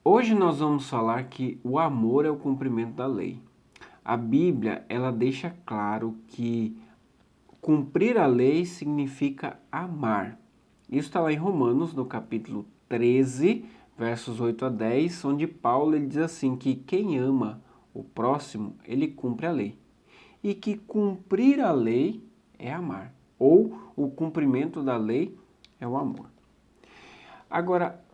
Hoje nós vamos falar que o amor é o cumprimento da lei. A Bíblia, ela deixa claro que cumprir a lei significa amar. Isso está lá em Romanos, no capítulo 13, versos 8 a 10, onde Paulo ele diz assim, que quem ama o próximo, ele cumpre a lei. E que cumprir a lei é amar, ou o cumprimento da lei é o amor. Agora,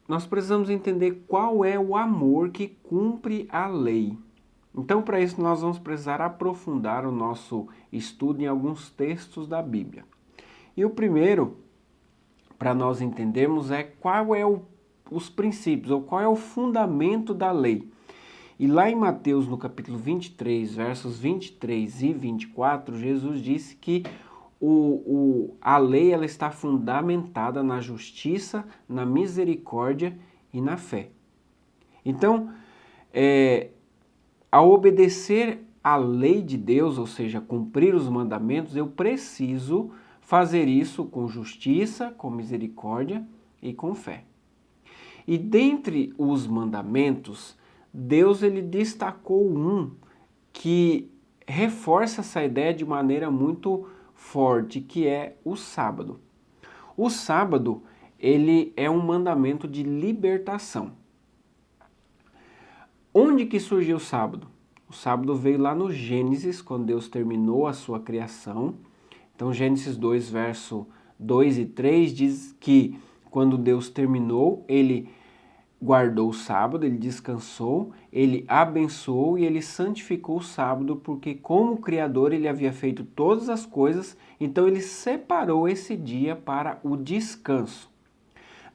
nós precisamos entender qual é o amor que cumpre a lei. Então, para isso, nós vamos precisar aprofundar o nosso estudo em alguns textos da Bíblia. E o primeiro, para nós entendermos, é qual é os princípios, ou qual é o fundamento da lei. E lá em Mateus, no capítulo 23, versos 23 e 24, Jesus disse que a lei ela está fundamentada na justiça, na misericórdia e na fé. Então, ao obedecer à lei de Deus, ou seja, cumprir os mandamentos, eu preciso fazer isso com justiça, com misericórdia e com fé. E dentre os mandamentos, Deus ele destacou um que reforça essa ideia de maneira muito forte, que é o sábado. O sábado, ele é um mandamento de libertação. Onde que surgiu o sábado? O sábado veio lá no Gênesis, quando Deus terminou a sua criação. Então, Gênesis 2, verso 2 e 3 diz que quando Deus terminou, ele guardou o sábado, ele descansou, ele abençoou e ele santificou o sábado, porque como Criador ele havia feito todas as coisas, então ele separou esse dia para o descanso.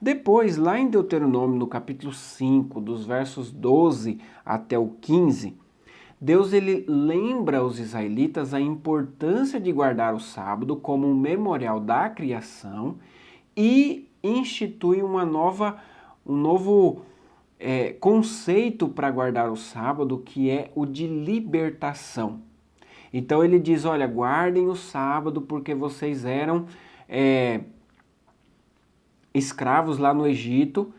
Depois, lá em Deuteronômio, no capítulo 5, dos versos 12 até o 15, Deus ele lembra aos israelitas a importância de guardar o sábado como um memorial da criação e institui um novo conceito para guardar o sábado, que é o de libertação. Então ele diz, olha, guardem o sábado porque vocês eram escravos lá no Egito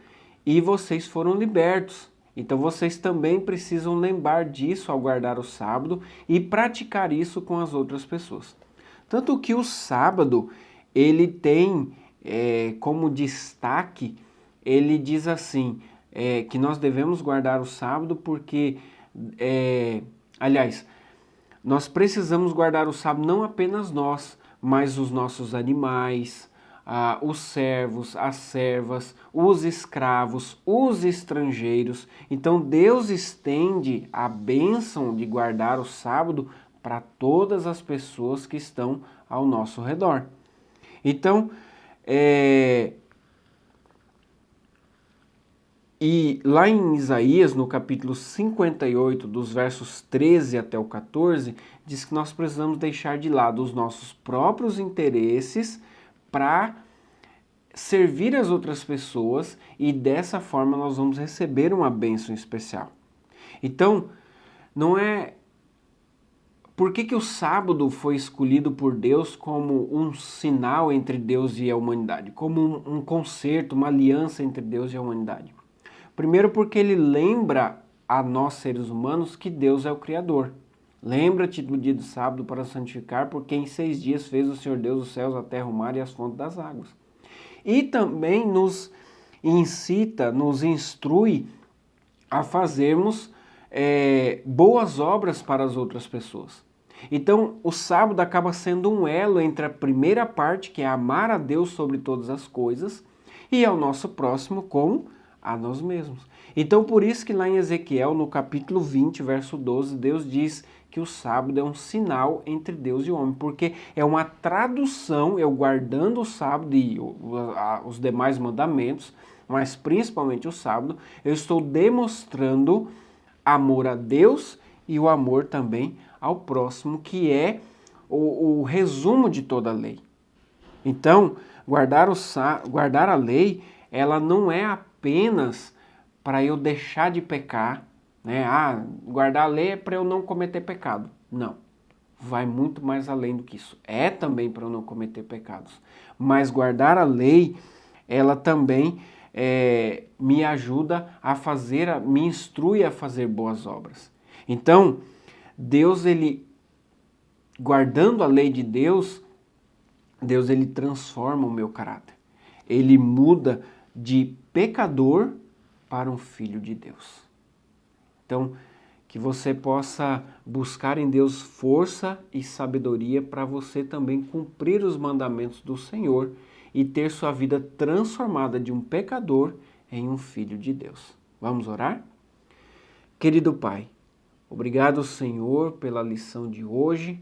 e vocês foram libertos. Então vocês também precisam lembrar disso ao guardar o sábado e praticar isso com as outras pessoas. Tanto que o sábado, ele tem como destaque, ele diz assim, que nós devemos guardar o sábado porque, aliás, nós precisamos guardar o sábado não apenas nós, mas os nossos animais, os servos, as servas, os escravos, os estrangeiros. Então Deus estende a bênção de guardar o sábado para todas as pessoas que estão ao nosso redor. Então, e lá em Isaías, no capítulo 58, dos versos 13 até o 14, diz que nós precisamos deixar de lado os nossos próprios interesses para servir as outras pessoas e dessa forma nós vamos receber uma bênção especial. Então, não é... Por que o sábado foi escolhido por Deus como um sinal entre Deus e a humanidade? Como um concerto, uma aliança entre Deus e a humanidade? Primeiro porque ele lembra a nós seres humanos que Deus é o Criador. Lembra-te do dia do sábado para santificar, porque em 6 dias fez o Senhor Deus os céus, a terra, o mar e as fontes das águas. E também nos incita, nos instrui a fazermos boas obras para as outras pessoas. Então, o sábado acaba sendo um elo entre a primeira parte, que é amar a Deus sobre todas as coisas, e ao nosso próximo como a nós mesmos. Então, por isso que lá em Ezequiel, no capítulo 20, verso 12, Deus diz que o sábado é um sinal entre Deus e o homem, porque é uma tradução, eu guardando o sábado e os demais mandamentos, mas principalmente o sábado, eu estou demonstrando amor a Deus e o amor também ao próximo, que é o resumo de toda a lei. Então, guardar a lei, ela não é apenas para eu deixar de pecar, né? Guardar a lei é para eu não cometer pecado. Não, vai muito mais além do que isso. É também para eu não cometer pecados. Mas guardar a lei, ela também me ajuda a fazer, me instrui a fazer boas obras. Então, Deus, guardando a lei de Deus, ele transforma o meu caráter. Ele muda de pecador para um filho de Deus. Então, que você possa buscar em Deus força e sabedoria para você também cumprir os mandamentos do Senhor e ter sua vida transformada de um pecador em um filho de Deus. Vamos orar? Querido Pai, obrigado, Senhor, pela lição de hoje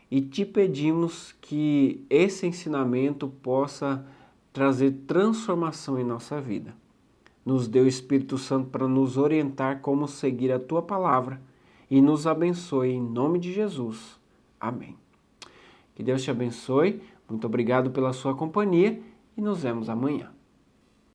e te pedimos que esse ensinamento possa trazer transformação em nossa vida. Nos dê o Espírito Santo para nos orientar como seguir a Tua palavra e nos abençoe em nome de Jesus. Amém. Que Deus te abençoe. Muito obrigado pela sua companhia e nos vemos amanhã.